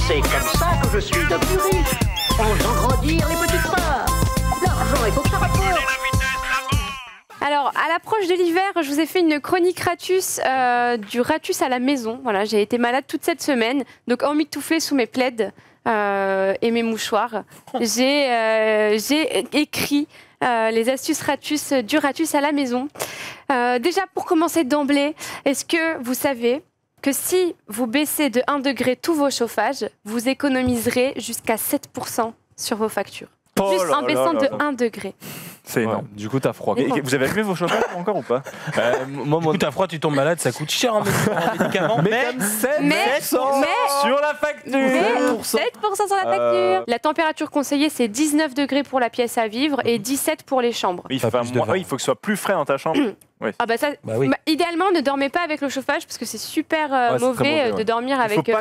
C'est comme ça que je suis devenu riche. En faisant grandir les petites parts. L'argent est au que ça rapporte. Alors, à l'approche de l'hiver, je vous ai fait une chronique Ratus, du Ratus à la maison. Voilà, j'ai été malade toute cette semaine, donc emmitouflée sous mes plaids et mes mouchoirs, j'ai écrit les astuces Ratus du Ratus à la maison. Déjà, pour commencer d'emblée, est-ce que vous savez que si vous baissez de 1 degré tous vos chauffages, vous économiserez jusqu'à 7% sur vos factures? Juste en baissant de 1 degré. C'est énorme. Ouais, du coup, t'as froid. Et vous avez allumé vos chauffages encore ou pas? Moi, du coup, t'as froid, tu tombes malade, ça coûte cher en médicaments. Mais 7% sur la facture. 7% sur la facture. La température conseillée, c'est 19 degrés pour la pièce à vivre et 17 pour les chambres. Oui, il faut que ce soit plus frais dans ta chambre. Oui. Ah bah ça, oui. Idéalement, ne dormez pas avec le chauffage parce que c'est super mauvais de dormir avec, le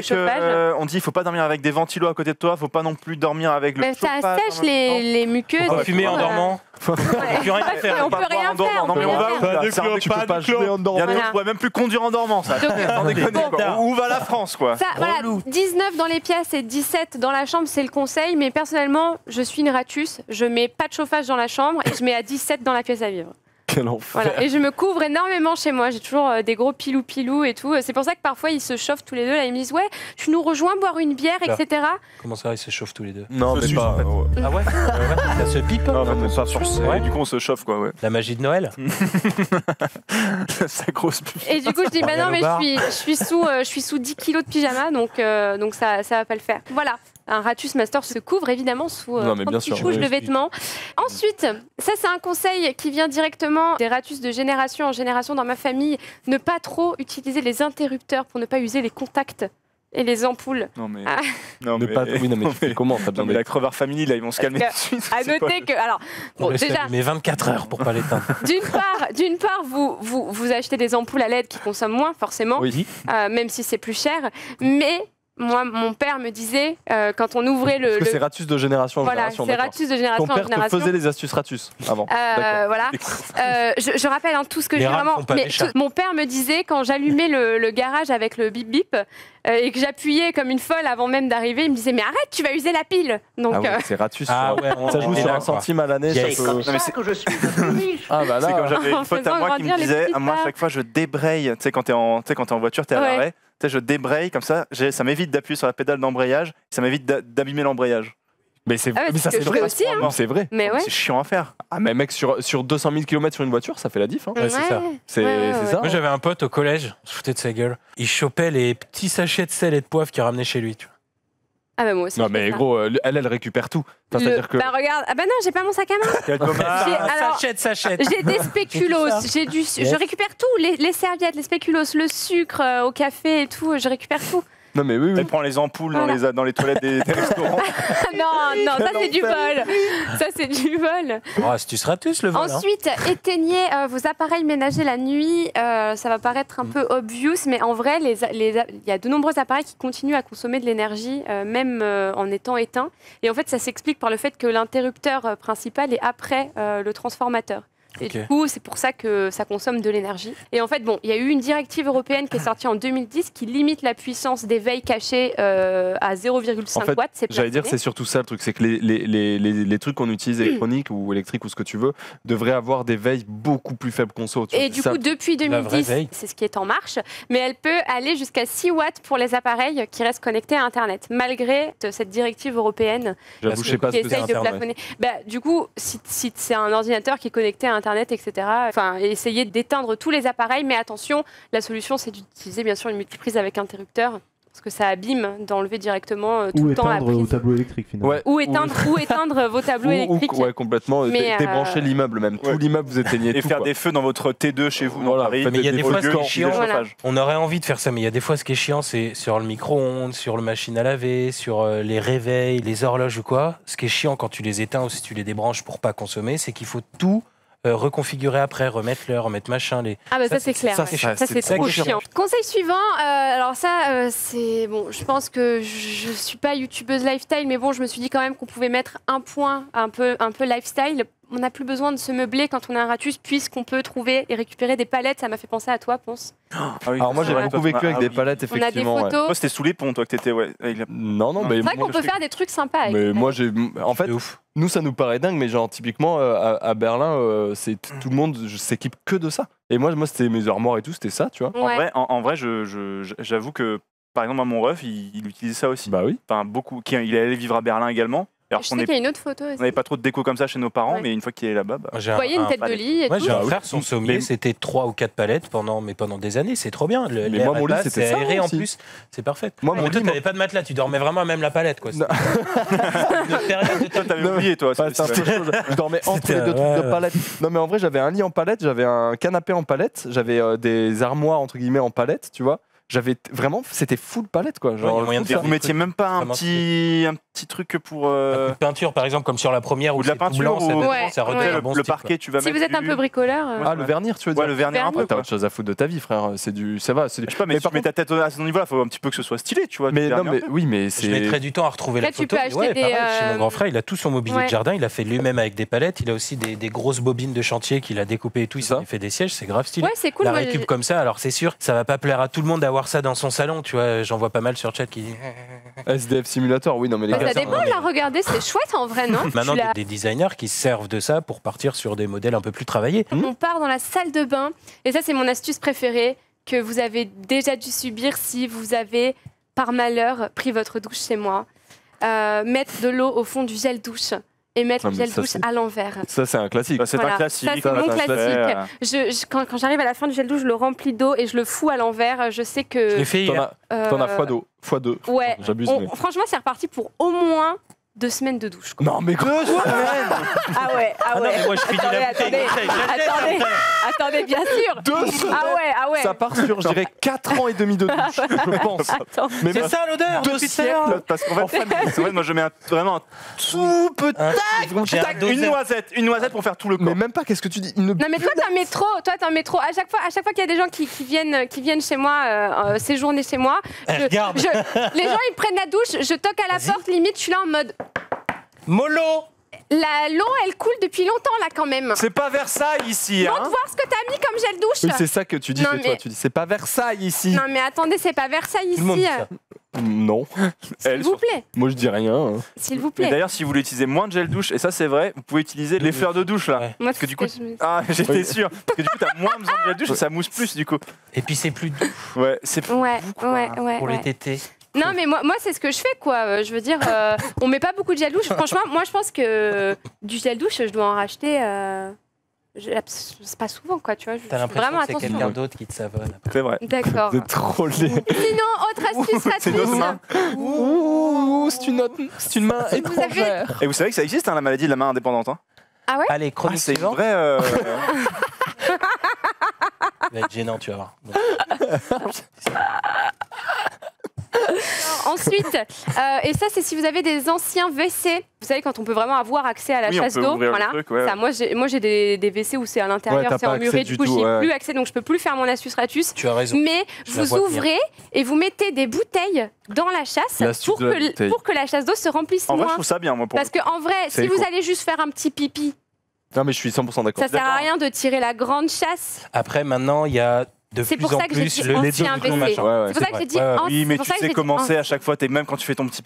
chauffage. On dit qu'il ne faut pas dormir avec des ventilos à côté de toi, il ne faut pas non plus dormir avec le chauffage. Ça sèche les muqueuses. On peut fumer en dormant. On peut rien faire. Non mais on va où? Tu peux pas jouer en dormant. On pourrait même plus conduire en dormant, ça. Où va la France, quoi? Voilà, 19 dans les pièces et 17 dans la chambre, c'est le conseil. Mais personnellement, je suis une Ratus. Je mets pas de chauffage dans la chambre et je mets à 17 dans la pièce à vivre. Quel enfer. Voilà. Et je me couvre énormément chez moi. J'ai toujours des gros pilou et tout. C'est pour ça que parfois ils se chauffent tous les deux. Là, ils me disent ouais, tu nous rejoins boire une bière, etc. Comment ça, ils se chauffent tous les deux? Non, mais pas. Ah ouais? Ça se pipe? Non, pas forcément. Du coup, on se chauffe, quoi. Ouais. La magie de Noël. Sa grosse pub. Et du coup, je dis bah non, mais je suis sous 10 kilos de pyjama, donc ça va pas le faire. Voilà. Un Ratus Master se couvre évidemment sous une petite couche de vêtements. Ensuite, ça c'est un conseil qui vient directement des Ratus de génération en génération dans ma famille. Ne pas trop utiliser les interrupteurs pour ne pas user les contacts et les ampoules. Non mais... tu fais comment? La Crevard Family, là, ils vont se calmer tout de suite. À noter que... Alors, bon, déjà... Mais 24 heures pour pas l'éteindre. D'une part, vous achetez des ampoules à LED qui consomment moins, forcément, même si c'est plus cher, mais... Moi, mon père me disait, quand on ouvrait le... Parce que c'est Ratus de génération en génération. Voilà, c'est Ratus de génération en génération. Ton père te faisait les astuces Ratus avant. Voilà. Je rappelle tout ce que j'ai vraiment... Mais mon père me disait, quand j'allumais le garage avec le bip-bip, et que j'appuyais comme une folle avant même d'arriver, il me disait, mais arrête, tu vas user la pile. Donc, c'est Ratus. Ça joue sur 1 centime à l'année. C'est comme ça que je suis devenu riche. C'est comme j'avais une pote à moi qui me disait, moi, à chaque fois, je débraye. Tu sais, quand t'es en voiture, t'es à l'arrêt. Je débraye comme ça, ça m'évite d'appuyer sur la pédale d'embrayage, ça m'évite d'abîmer l'embrayage. Mais c'est ça c'est vrai aussi. Hein. C'est vrai. Mais c'est chiant à faire. Ah mais mec, sur 200 000 km sur une voiture, ça fait la diff. Hein. Ouais, c'est ça. C'est ça. Moi j'avais un pote au collège, je foutais de sa gueule. Il chopait les petits sachets de sel et de poivre qu'il ramenait chez lui. Tu vois. Ah bah moi aussi. Non mais gros, elle récupère tout. C'est-à-dire que... Bah regarde, ah bah non, j'ai pas mon sac à main. Sachet. J'ai des spéculoos, je récupère tout, les serviettes, les spéculoos, le sucre au café et tout, je récupère tout. Non mais oui. Elle prend les ampoules dans les toilettes des restaurants. non, ça c'est du vol. Ça c'est du vol. Oh, astuce Ratus le vol. Ensuite, éteignez vos appareils ménagers la nuit. Ça va paraître un peu obvious, mais en vrai, il y a de nombreux appareils qui continuent à consommer de l'énergie, même en étant éteints. Et en fait, ça s'explique par le fait que l'interrupteur principal est après le transformateur. Et du coup, c'est pour ça que ça consomme de l'énergie. Et en fait, il y a eu une directive européenne qui est sortie en 2010 qui limite la puissance des veilles cachées à 0,5 watts. J'allais dire, c'est surtout ça le truc, c'est que les trucs qu'on utilise électroniques ou électriques ou ce que tu veux devraient avoir des veilles beaucoup plus faibles conso. Et du coup, depuis 2010, c'est ce qui est en marche, mais elle peut aller jusqu'à 6 watts pour les appareils qui restent connectés à Internet, malgré cette directive européenne. J'avoue, je sais pas ce que c'est de plafonner. Du coup, si c'est un ordinateur qui est connecté à Internet, etc. Enfin, essayer d'éteindre tous les appareils, mais attention, la solution c'est d'utiliser bien sûr une multiprise avec interrupteur, parce que ça abîme d'enlever directement tout le temps la prise. Ou éteindre vos tableaux électriques finalement. Ou éteindre vos tableaux électriques. Ouais, complètement. Débrancher l'immeuble même. Tout l'immeuble, vous éteignez et tout. faire des feux dans votre T2 chez vous. Dans Paris, mais il y a des fois ce qui est chiant. On aurait envie de faire ça, mais il y a des fois ce qui est chiant, c'est sur le micro-ondes, sur le machine à laver, sur les réveils, les horloges ou quoi. Ce qui est chiant quand tu les éteins ou si tu les débranches pour pas consommer, c'est qu'il faut tout reconfigurer après, remettre l'heure, remettre machin. Ah bah ça c'est clair. Ça c'est trop chiant. Conseil suivant, alors ça c'est bon, je pense que je suis pas youtubeuse lifestyle, mais bon, je me suis dit quand même qu'on pouvait mettre un point un peu lifestyle. on n'a plus besoin de se meubler quand on a un ratus, puisqu'on peut trouver et récupérer des palettes. Ça m'a fait penser à toi, Ponce. Ah oui, Alors moi j'ai ouais, beaucoup vécu avec des palettes, On a des effectivement. ouais. photos. Toi, c'était sous les ponts, toi, que t'étais, ouais. Non, non, mais C'est vrai moi, qu'on peut faire des trucs sympas avec. mais des moi palettes. j'ai. En fait, De ouf. nous ça nous paraît dingue, mais genre typiquement à Berlin, c'est tout le monde s'équipe que de ça. Et moi c'était mes armoires et tout, c'était ça, tu vois. Ouais. En vrai, j'avoue que, par exemple, mon ref, il utilisait ça aussi. Bah oui. Enfin, beaucoup. Il est allé vivre à Berlin également. Alors Je qu'on sais qu'il y a une autre photo aussi. n'avait pas trop de déco comme ça chez nos parents, Ouais. mais une fois qu'il est là-bas, bah, Moi, j'ai Vous voyez une tête de palette. lit et Ouais, tout. j'ai un Ah oui. frère, son sommier, Mais- c'était 3 ou 4 palettes pendant des années. C'est trop bien. Mais L'air moi, mon lit, passe, c'était c'est ça aéré en aussi. plus. C'est parfait. Moi, Mais mon toi, lit, t'avais pas de matelas. Tu dormais vraiment à même la palette, quoi. Non. Une période de Toi, t'avais Non, oublié, toi. Ouais, c'est un peu chaud. Je dormais entre C'était- les deux trucs ouais, de ouais. palette. Non, mais en vrai, j'avais un lit en palette, j'avais un canapé en palette, j'avais des armoires entre guillemets en palette, tu vois. J'avais vraiment, c'était full palette quoi. Ouais, il y a moyen de Et faire vous mettiez même pas un Comment petit truc pour un coup de peinture, par exemple, comme sur la première, ou où de la c'est tout peinture blanc, ça, ou- dépend, Ouais, ça redonne ouais. un bon le style, parquet, tu vas Si mettre. vous êtes un peu bricoleur. Ah, le vernis, tu veux dire. Ouais, le vernis un peu. T'as quoi. autre chose à foutre de ta vie, frère. C'est du, ça va. C'est du... Je sais pas, mais par tu mets ta tête à ce niveau-là, faut un petit peu que ce soit stylé, tu vois. mais du non, vernis mais un peu. oui, mais Je mettrais c'est. du temps à retrouver Là, la tu photo. peux mais acheter ouais, des, pareil, chez mon grand frère, il a tout son mobilier ouais. de jardin, il a fait lui-même avec des palettes, il a aussi des grosses bobines de chantier qu'il a découpées et tout, il Ça. s'en fait des sièges, c'est grave stylé. Ouais, c'est cool. La moi, récup comme ça, alors c'est sûr, ça va pas plaire à tout le monde d'avoir ça dans son salon, tu vois. J'en vois pas mal sur le chat qui disent. SDF Simulator, oui, non, mais les Bah, gars. ça dépend, là, regardez, c'est chouette en vrai, non Maintenant, Tu il y l'as- a des designers qui se servent de ça pour partir sur des modèles un peu plus travaillés. On part dans la salle de bain, et ça, c'est mon astuce préférée que vous avez déjà dû subir si vous avez, par malheur, pris votre douche chez moi. Mettre de l'eau au fond du gel douche et mettre Ah, le mais gel ça, douche c'est- à l'envers. Ça, c'est un classique. Bah, c'est Voilà. un classique. Ça, c'est mon ça se fait, classique. Quand j'arrive à la fin du gel douche, je le remplis d'eau et je le fous à l'envers. Je sais Je l'ai que. fait T'en hier. as fois d'eau, fois deux. Ouais. J'abuse, mais. Franchement, c'est reparti pour au moins 2 semaines de douche. quoi. Non, mais quoi Ah ouais, Ah non, mais moi je finis la bouteille. Attendez, bien sûr. 2 semaines. Ah ouais. Ça part sur, je dirais, 4 ans et demi de douche, je pense. Attends. Mais C'est ça l'odeur Deux depuis tout à l'heure. Siècle, parce qu'en fait, c'est vrai, moi je mets vraiment un tout petit Hein, j'ai un doseur. une noisette pour faire tout le corps. Mais même pas, qu'est-ce que tu dis? Une... Non mais toi t'as un métro, À chaque fois qu'il y a des gens qui viennent chez moi, séjourner chez moi, Eh, regarde. les gens ils prennent la douche, je toque à la Vas-y. porte, limite je suis là en mode Mollo. l'eau elle coule depuis longtemps là quand même. C'est pas Versailles ici, Montre hein. voir ce que t'as mis comme gel douche. Oui, c'est ça que tu dis, Non, c'est mais- toi. Tu dis, c'est pas Versailles ici. Non mais attendez, c'est pas Versailles Tout le monde ici. dit ça. Non, S'il vous plaît, moi je dis rien. hein. s'il vous Et plaît. d'ailleurs, si vous voulez utiliser moins de gel douche, et ça c'est vrai, vous pouvez utiliser les fleurs de douche là. Ouais. Moi, Parce que c'est du ce coup, je me- ah, j'étais Oui. sûr. Parce que du coup, t'as moins besoin de gel douche et ça mousse plus du coup. Et puis c'est plus doux Ouais, c'est Ouais, quoi. ouais. pour les tétés. Non mais moi c'est ce que je fais quoi. Je veux dire, on met pas beaucoup de gel douche. Franchement, moi je pense que du gel douche, je dois en racheter. C'est pas souvent quoi, tu vois. Je T'as fais l'impression vraiment que c'est attention. quelqu'un d'autre qui te savonne. C'est vrai. D'accord. Vous êtes trop laid. Sinon, autre astuce C'est notre main. gratuite. Ouh, c'est une main étrangère. Et vous savez que ça existe, hein, la maladie de la main indépendante. Hein. Allez, Ah, chronique c'est une suivante. vraie. Ça va être gênant, tu vas voir. Bon. Ensuite, et ça c'est si vous avez des anciens WC. Vous savez quand on peut vraiment avoir accès à la Oui, on chasse peut d'eau. ouvrir le Voilà. truc, ouais. Ça, moi j'ai des WC où c'est à Ouais, l'intérieur, t'as c'est pas emmuré. accès Du du coup, tout, j'ai ouais. plus accès, donc je peux plus faire mon astuce ratus. Tu as raison. Mais Je la vous vois venir. ouvrez et vous mettez des bouteilles dans la chasse L'astuce pour de la bouteille. que la chasse d'eau se remplisse En vrai, je moins. trouve ça bien, moi. Pour Parce qu'en vrai, C'est si vous éco. allez juste faire un petit pipi, Non, mais je suis 100% d'accord. ça sert à rien de tirer la grande chasse. Après, maintenant, il y a de C'est plus pour en ça que j'ai plus dit le ancien bouton WC. machin. Ouais, ouais, C'est pour ça que vrai. j'ai dit Ouais, ouais. ancien. Oui, mais c'est pour tu ça que sais j'ai dit commencer à ancien. chaque fois, même quand tu fais ton petit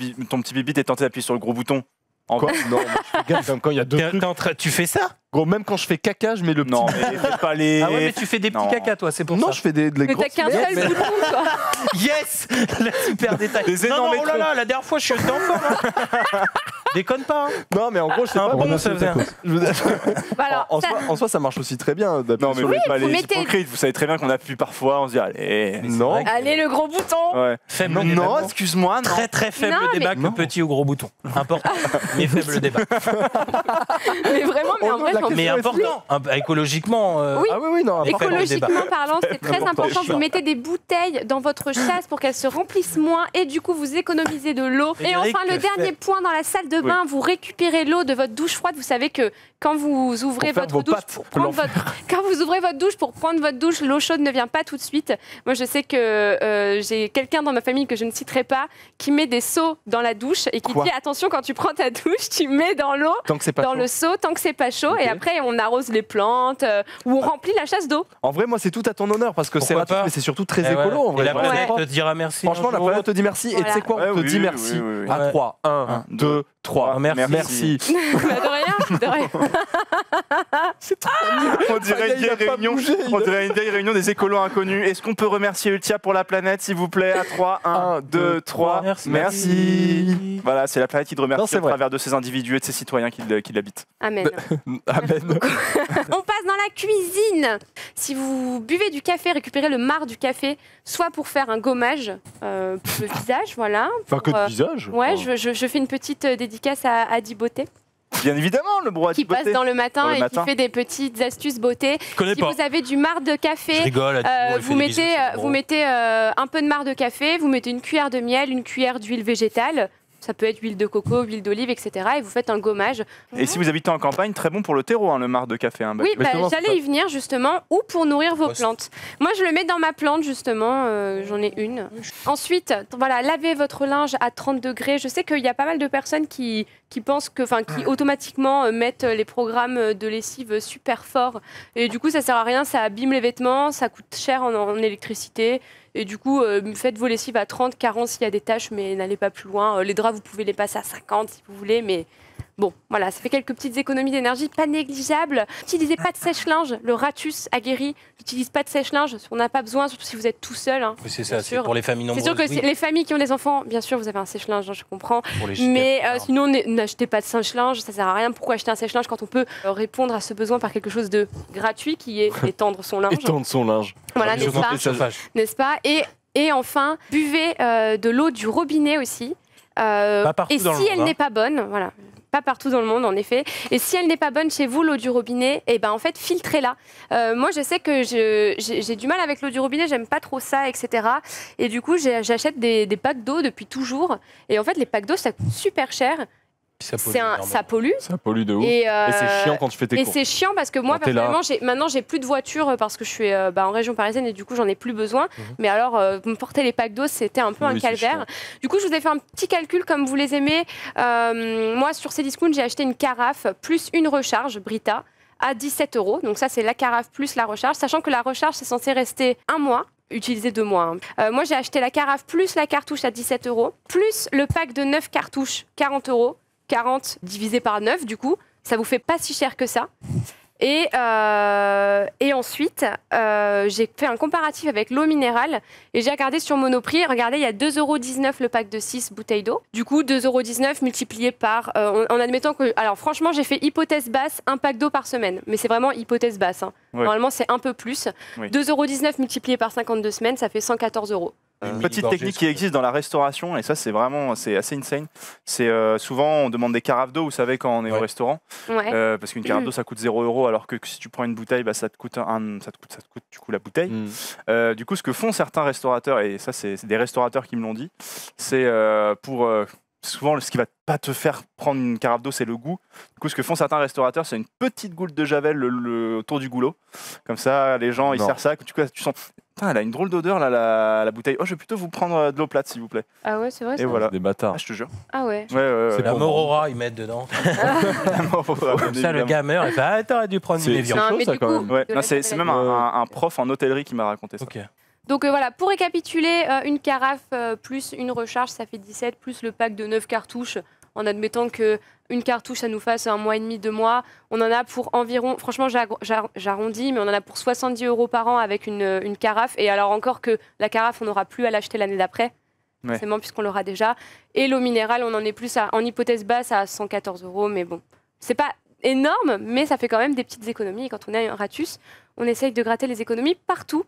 pipi, t'es tenté d'appuyer sur le gros bouton. En Quoi Non, moi, je fais gaffe, quand il y a deux trucs. Tu fais ça Gros, même quand je fais caca, je mets le petit. Non, mais fais pas les. Ah ouais, mais tu fais des petits Non. caca, toi, c'est pour Non, ça. je fais des Mais grosses t'as qu'un merdes, seul mais- bouton, quoi. Yes. Le super détail. Des Non, non, énormes oh là là, la dernière fois, je suis dedans encore. hein. Déconne pas. hein. Non, mais en gros, je sais C'est un pas. bon, ça faisait un- Je veux dire- Bah alors, en, ça- en soi, ça marche aussi très bien. d'appuyer Non, mais sur vous le- pas vous les mettez- hypocrites. Vous savez très bien qu'on appuie parfois, on se dit, allez. Non. vrai que- Allez, le gros bouton. Ouais. Faible Non, débat. excuse-moi, non. Très très faible Non, mais- débat que Non. petit ou gros bouton. Important, mais faible débat. Mais vraiment, mais en Oh, vrai, la j'en question Mais est important, écologiquement. Oui. Ah oui, oui, non. Et par contre, écologiquement débat. parlant, c'est très important. important. Vous mettez des bouteilles dans votre chasse pour qu'elles se remplissent moins et du coup vous économisez de l'eau. Et Frédéric, enfin, le fais- dernier point dans la salle de bain, bain, vous récupérez l'eau de votre douche froide. Vous savez que quand vous ouvrez votre douche quand vous ouvrez votre douche pour prendre votre douche, l'eau chaude ne vient pas tout de suite. Moi, je sais que j'ai quelqu'un dans ma famille que je ne citerai pas qui met des seaux dans la douche et qui dit attention, quand tu prends ta douche, tu mets dans l'eau, dans le seau, tant que c'est pas chaud. Et après, on arrose les plantes ou on remplit la chasse d'eau. En vrai, moi, c'est tout à ton honneur parce que c'est rapide, mais c'est surtout très écolo. En vrai. Et la planète te dira merci. Franchement, la planète te dit merci. Et tu sais quoi, on te dit merci. À 3. 1, 2, 3. Merci. De rien. C'est trop mignon. On dirait une vieille réunion des écolos inconnus. Est-ce qu'on peut remercier Ultia pour la planète, s'il vous plaît? À 3, 1, 2, 3. Merci. Voilà, c'est la planète qui te remercie au travers de ces individus et de ces citoyens qui l'habitent. Amen. Amen. On passe dans la cuisine. Si vous buvez du café, récupérez le marc du café, soit pour faire un gommage pour le visage, voilà. Enfin, que de visage. Ouais, je fais une petite dédicace à Adi Beauté. Bien évidemment, le bro qui passe dans le matin et qui fait des petites astuces beauté. Si vous avez du marc de café, vous mettez un peu de marc de café, vous mettez une cuillère de miel, une cuillère d'huile végétale. Ça peut être huile de coco, huile d'olive, etc. Et vous faites un gommage. Et si vous habitez en campagne, très bon pour le terreau, hein, le marc de café. Hein, oui, j'allais y venir justement, ou pour nourrir vos plantes. Moi, je le mets dans ma plante justement, j'en ai une. Ensuite, voilà, lavez votre linge à 30 degrés. Je sais qu'il y a pas mal de personnes qui pensent que, qui automatiquement mettent les programmes de lessive super forts. Et du coup, ça sert à rien, ça abîme les vêtements, ça coûte cher en électricité. Et du coup, faites vos lessives à 30, 40 s'il y a des tâches, mais n'allez pas plus loin. Les draps, vous pouvez les passer à 50 si vous voulez, mais bon, voilà, ça fait quelques petites économies d'énergie, pas négligeables. N'utilisez pas de sèche-linge. Le Ratus aguerri n'utilise pas de sèche-linge. On n'a pas besoin, surtout si vous êtes tout seul. Hein, oui, c'est ça, c'est pour les familles nombreuses. C'est sûr que les familles qui ont des enfants, bien sûr, vous avez un sèche-linge, hein, je comprends. Mais sinon, n'achetez pas de sèche-linge, ça sert à rien. Pourquoi acheter un sèche-linge quand on peut répondre à ce besoin par quelque chose de gratuit qui est étendre son linge? Étendre son linge. Voilà, n'est-ce pas? Et enfin, buvez de l'eau du robinet aussi. Et si elle n'est pas bonne, voilà. Pas partout dans le monde, en effet. Et si elle n'est pas bonne chez vous, l'eau du robinet, eh ben en fait, filtrez-la. Moi, je sais que j'ai du mal avec l'eau du robinet, j'aime pas trop ça, etc. Et du coup, j'achète des packs d'eau depuis toujours. Et en fait, les packs d'eau, ça coûte super cher. Ça pollue. Ça pollue de ouf. Et c'est chiant quand tu fais tes courses. Et c'est chiant parce que moi, personnellement, maintenant, j'ai plus de voiture parce que je suis en région parisienne et du coup, j'en ai plus besoin. Mais alors, me porter les packs d'eau, c'était un peu un calvaire. Du coup, je vous ai fait un petit calcul comme vous les aimez. Moi, sur Cdiscount, j'ai acheté une carafe plus une recharge Brita à 17 €. Donc ça, c'est la carafe plus la recharge. Sachant que la recharge, c'est censé rester 1 mois. Utiliser 2 mois. Hein. Moi, j'ai acheté la carafe plus la cartouche à 17 €, plus le pack de 9 cartouches, 40 €. 40 divisé par 9, du coup, ça vous fait pas si cher que ça. Et ensuite, j'ai fait un comparatif avec l'eau minérale et j'ai regardé sur Monoprix. Regardez, il y a 2,19 € le pack de 6 bouteilles d'eau. Du coup, 2,19 € multiplié par... en admettant que... Alors franchement, j'ai fait hypothèse basse, un pack d'eau par semaine. Mais c'est vraiment hypothèse basse. Hein. Ouais. Normalement, c'est un peu plus. Oui. 2,19 € multiplié par 52 semaines, ça fait 114 €. Une petite technique qui existe dans la restauration, et ça c'est assez insane, c'est souvent on demande des carafes d'eau, vous savez, quand on est au restaurant, parce qu'une carafe d'eau ça coûte 0 €, alors que si tu prends une bouteille, bah, ça te coûte du coup la bouteille. Du coup, ce que font certains restaurateurs, et ça c'est des restaurateurs qui me l'ont dit, c'est pour... souvent, ce qui va pas te faire prendre une carafe d'eau, c'est le goût. Du coup, ce que font certains restaurateurs, c'est une petite goutte de javel autour du goulot. Comme ça, les gens, ils servent ça. Du coup, tu sens... Putain, elle a une drôle d'odeur, là, la bouteille. Oh, je vais plutôt vous prendre de l'eau plate, s'il vous plaît. Ah ouais, c'est vrai, et voilà. Des bâtards. Ah, je te jure. Ah ouais. C'est la Morora, ils mettent dedans. Comme ça, le gars meurt, il fait « Ah, t'aurais dû prendre une Evian ». C'est chaud, ça, quand même. Ouais. C'est même un prof en hôtellerie qui m'a raconté ça. Okay. Donc voilà, pour récapituler, une carafe plus une recharge, ça fait 17, plus le pack de 9 cartouches, en admettant qu'une cartouche, ça nous fasse 1 mois et demi, 2 mois. On en a pour environ, franchement, j'arrondis, mais on en a pour 70 € par an avec une carafe. Et alors encore que la carafe, on n'aura plus à l'acheter l'année d'après, forcément, puisqu'on l'aura déjà. Et l'eau minérale, on en est plus en hypothèse basse à 114 €, mais bon, c'est pas énorme, mais ça fait quand même des petites économies. Et quand on a un Ratus, on essaye de gratter les économies partout.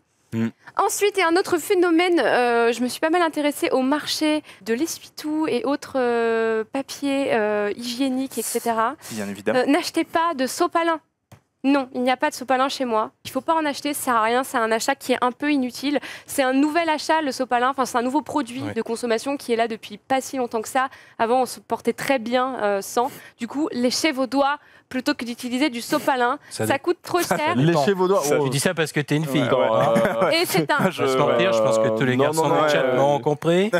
Ensuite, et un autre phénomène, je me suis pas mal intéressée au marché de l'essuie-tout et autres papiers hygiéniques, etc. Bien évidemment. N'achetez pas de sopalin. Non, il n'y a pas de sopalin chez moi. Il ne faut pas en acheter, ça sert à rien. C'est un achat qui est un peu inutile. C'est un nouvel achat, le sopalin. Enfin, c'est un nouveau produit de consommation qui est là depuis pas si longtemps que ça. Avant, on se portait très bien sans. Du coup, léchez vos doigts plutôt que d'utiliser du sopalin. Ça coûte trop cher. Léchez vos doigts. Tu dis ça parce que t'es une fille. Et c'est un... Je pense que tous les garçons dans le chat l'ont compris.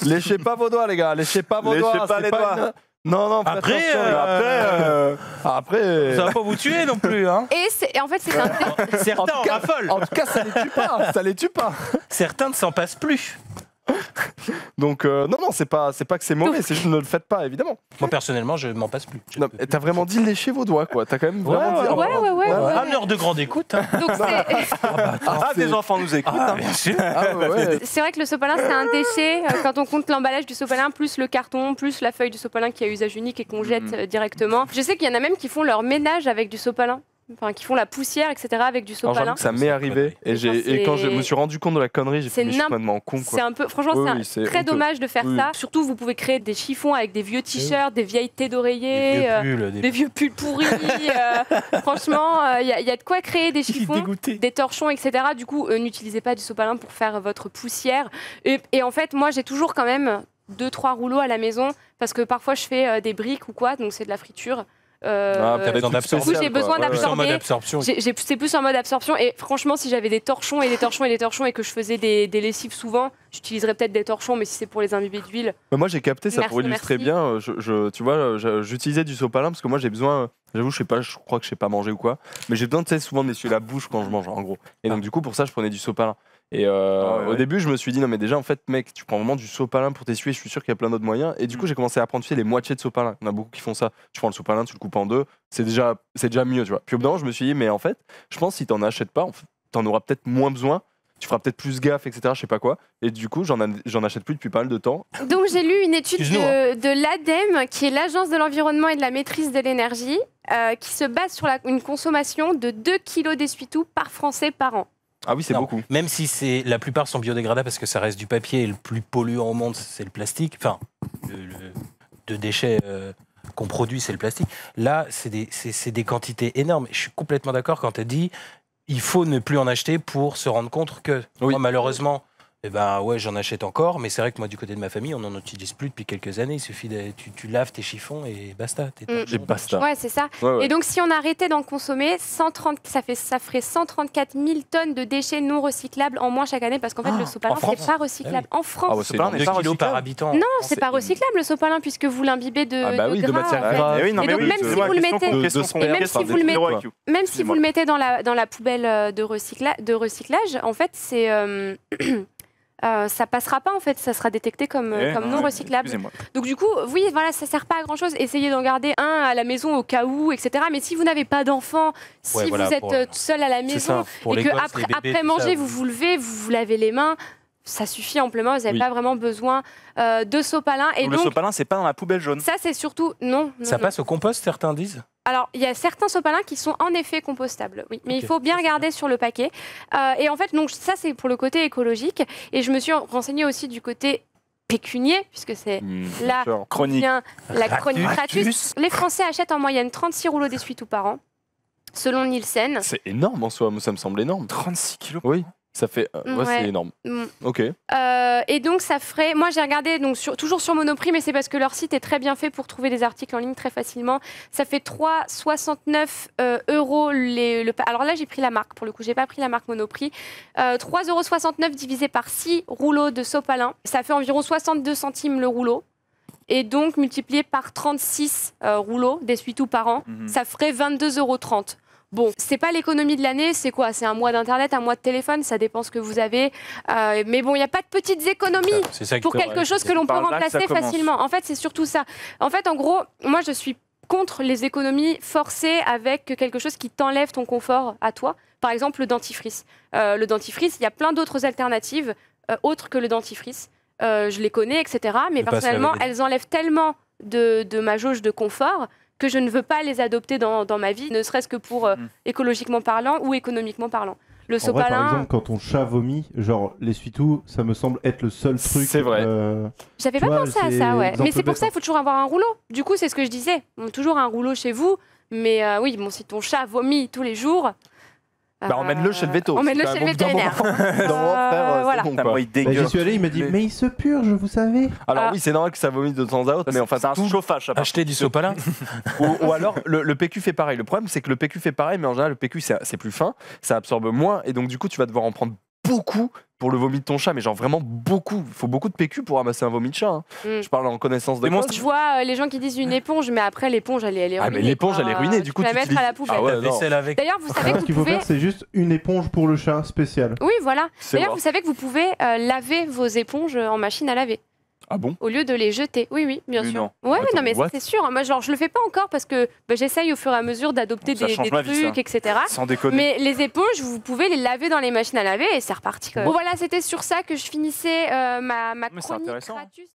Léchez pas vos doigts, les gars. Léchez pas vos doigts. Léchez pas les doigts. Non, après, après, ça va pas vous tuer non plus. Hein. Et en fait, c'est un... Certains en raffolent. En tout cas, ça les tue pas. Certains ne s'en passent plus. Donc non, c'est pas que c'est mauvais, c'est juste ne le faites pas, évidemment. Moi personnellement, je m'en passe plus. Non, t'as vraiment dit lécher vos doigts, quoi. T'as quand même vraiment dit. Ouais. Un heure de grande écoute. Hein. Donc des enfants nous écoutent. Bien sûr. C'est vrai que le sopalin, c'est un déchet. Quand on compte l'emballage du sopalin, plus le carton, plus la feuille du sopalin qui a usage unique et qu'on jette directement. Je sais qu'il y en a même qui font leur ménage avec du sopalin. Enfin, qui font la poussière, etc. avec du sopalin. Alors, ça m'est arrivé et quand je me suis rendu compte de la connerie, j'ai fait mais je suis complètement con. C'est un peu, franchement, c'est très dommage de faire ça. Surtout, vous pouvez créer des chiffons avec des vieux t-shirts, des vieilles thés d'oreiller, des vieux pulls pourris. Franchement, il y a de quoi créer des chiffons, des torchons, etc. Du coup, n'utilisez pas du sopalin pour faire votre poussière. Et en fait, moi, j'ai toujours quand même 2-3 rouleaux à la maison parce que parfois, je fais des briques ou quoi, donc c'est de la friture. Du coup, j'ai besoin d'absorber. C'est plus en mode absorption. Et franchement, si j'avais des torchons et que je faisais des lessives souvent, j'utiliserais peut-être des torchons, mais si c'est pour les imbiber d'huile. Moi, j'ai capté ça pour illustrer bien. Tu vois, j'utilisais du sopalin parce que moi, j'ai besoin. J'avoue, je crois que je sais pas manger ou quoi, mais j'ai besoin, tu sais, souvent de m'essuyer la bouche quand je mange, en gros. Et donc, du coup, pour ça, je prenais du sopalin. Et au début, je me suis dit, non, mais déjà, en fait, mec, tu prends vraiment du sopalin pour t'essuyer. Je suis sûr qu'il y a plein d'autres moyens. Et du coup, j'ai commencé à prendre les moitiés de sopalin. Il y en a beaucoup qui font ça. Tu prends le sopalin, tu le coupes en deux. C'est déjà mieux, tu vois. Puis au bout d'un moment, je me suis dit, mais en fait, je pense que si t'en achètes pas, t'en auras peut-être moins besoin. Tu feras peut-être plus gaffe, etc. Je sais pas quoi. Et du coup, j'en achète plus depuis pas mal de temps. Donc, j'ai lu une étude de l'ADEME, qui est l'Agence de l'environnement et de la maîtrise de l'énergie, qui se base sur une consommation de 2 kg d'essuie-tout par Français par an. Ah oui, c'est beaucoup. Même si la plupart sont biodégradables parce que ça reste du papier et le plus polluant au monde, c'est le plastique. Enfin, de déchets qu'on produit, c'est le plastique. Là, c'est des quantités énormes. Je suis complètement d'accord quand tu as dit il faut ne plus en acheter pour se rendre compte que moi, malheureusement, j'en achète encore, mais c'est vrai que moi, du côté de ma famille, on n'en utilise plus depuis quelques années. Il suffit tu laves tes chiffons et basta. Et basta. Ouais, c'est ça. Ouais. Et donc, si on arrêtait d'en consommer, ça ferait 134 000 tonnes de déchets non recyclables en moins chaque année, parce qu'en fait, le sopalin, c'est pas recyclable. En France. Le sopalin n'est pas recyclable par habitant. Non, c'est pas recyclable le sopalin, puisque vous l'imbibez de matière gras. grasse. Et donc, même si vous le mettez, même si vous le mettez dans la poubelle de recyclage, en fait, c'est ça passera pas, en fait, ça sera détecté comme non recyclable. Donc du coup, oui, voilà, ça sert pas à grand chose. Essayez d'en garder un à la maison au cas où, etc. Mais si vous n'avez pas d'enfant, si vous êtes seul à la maison et que après manger, vous vous levez, vous vous lavez les mains, ça suffit amplement. Vous n'avez pas vraiment besoin de sopalin. Et donc, le sopalin, c'est pas dans la poubelle jaune. Ça, c'est surtout non. Ça passe au compost, certains disent. Alors, il y a certains sopalins qui sont en effet compostables, oui, mais il faut bien regarder sur le paquet. Et en fait, donc, ça, c'est pour le côté écologique. Et je me suis renseignée aussi du côté pécunier, puisque c'est là chronique. La chronique Ratus. Les Français achètent en moyenne 36 rouleaux d'essuie-tout par an, selon Nielsen. C'est énorme en soi, ça me semble énorme. 36 kilos. Oui. Ça fait. C'est énorme. Ok. Et donc, ça ferait. Moi, j'ai regardé toujours sur Monoprix, mais c'est parce que leur site est très bien fait pour trouver des articles en ligne très facilement. Ça fait 3,69 euros. Alors là, j'ai pris la marque pour le coup. J'ai pas pris la marque Monoprix. 3,69 € divisé par 6 rouleaux de sopalin. Ça fait environ 62 centimes le rouleau. Et donc, multiplié par 36 rouleaux d'essuie-tout par an, ça ferait 22,30 €. Bon, c'est pas l'économie de l'année, c'est quoi? C'est un mois d'internet, un mois de téléphone, ça dépend ce que vous avez. Mais bon, il n'y a pas de petites économies pour quelque chose que l'on peut remplacer facilement. En fait, c'est surtout ça. En fait, en gros, moi, je suis contre les économies forcées avec quelque chose qui t'enlève ton confort à toi. Par exemple, le dentifrice. Le dentifrice, il y a plein d'autres alternatives autres que le dentifrice. Je les connais, etc. Mais personnellement, elles enlèvent tellement de ma jauge de confort que je ne veux pas les adopter dans ma vie, ne serait-ce que pour écologiquement parlant ou économiquement parlant. Le sopalin... vrai, par exemple, quand on chat vomit, genre l'essuie-tout, ça me semble être le seul truc... C'est vrai. J'avais pas pensé à ça, ouais. Mais c'est pour ça qu'il faut toujours avoir un rouleau. Du coup, c'est ce que je disais. Toujours un rouleau chez vous, Mais oui, bon, si ton chat vomit tous les jours. Emmène-le chez le véto. Emmène-le chez le vétérinaire. Voilà. Moi, il dégueule. J'y suis allé, il m'a dit mais il se purge, vous savez. Alors oui, c'est normal que ça vomisse de temps à autre, mais enfin c'est un chauffage. Acheter du sopalin. ou alors le PQ fait pareil. Le problème c'est que le PQ fait pareil, mais en général le PQ c'est plus fin, ça absorbe moins et donc du coup tu vas devoir en prendre beaucoup pour le vomi de ton chat, mais genre vraiment beaucoup. Il faut beaucoup de PQ pour ramasser un vomi de chat. Je parle en connaissance de cause. Je vois les gens qui disent une éponge, mais après l'éponge elle est ruinée. Ah mais l'éponge elle est ruinée, du coup tu la mettre à la poubelle. Ah ouais, D'ailleurs vous savez Alors, que ce qu'il faut faire, c'est juste une éponge pour le chat spéciale. Oui voilà. D'ailleurs vous savez que vous pouvez laver vos éponges en machine à laver. Ah bon? Au lieu de les jeter. Oui, bien sûr. Non. Ouais, Attends, non, mais c'est sûr. Moi, genre, je le fais pas encore parce que j'essaye au fur et à mesure d'adopter des trucs, etc. Sans déconner. Mais les éponges, vous pouvez les laver dans les machines à laver et c'est reparti. Bon, voilà, c'était sur ça que je finissais ma chronique gratuite.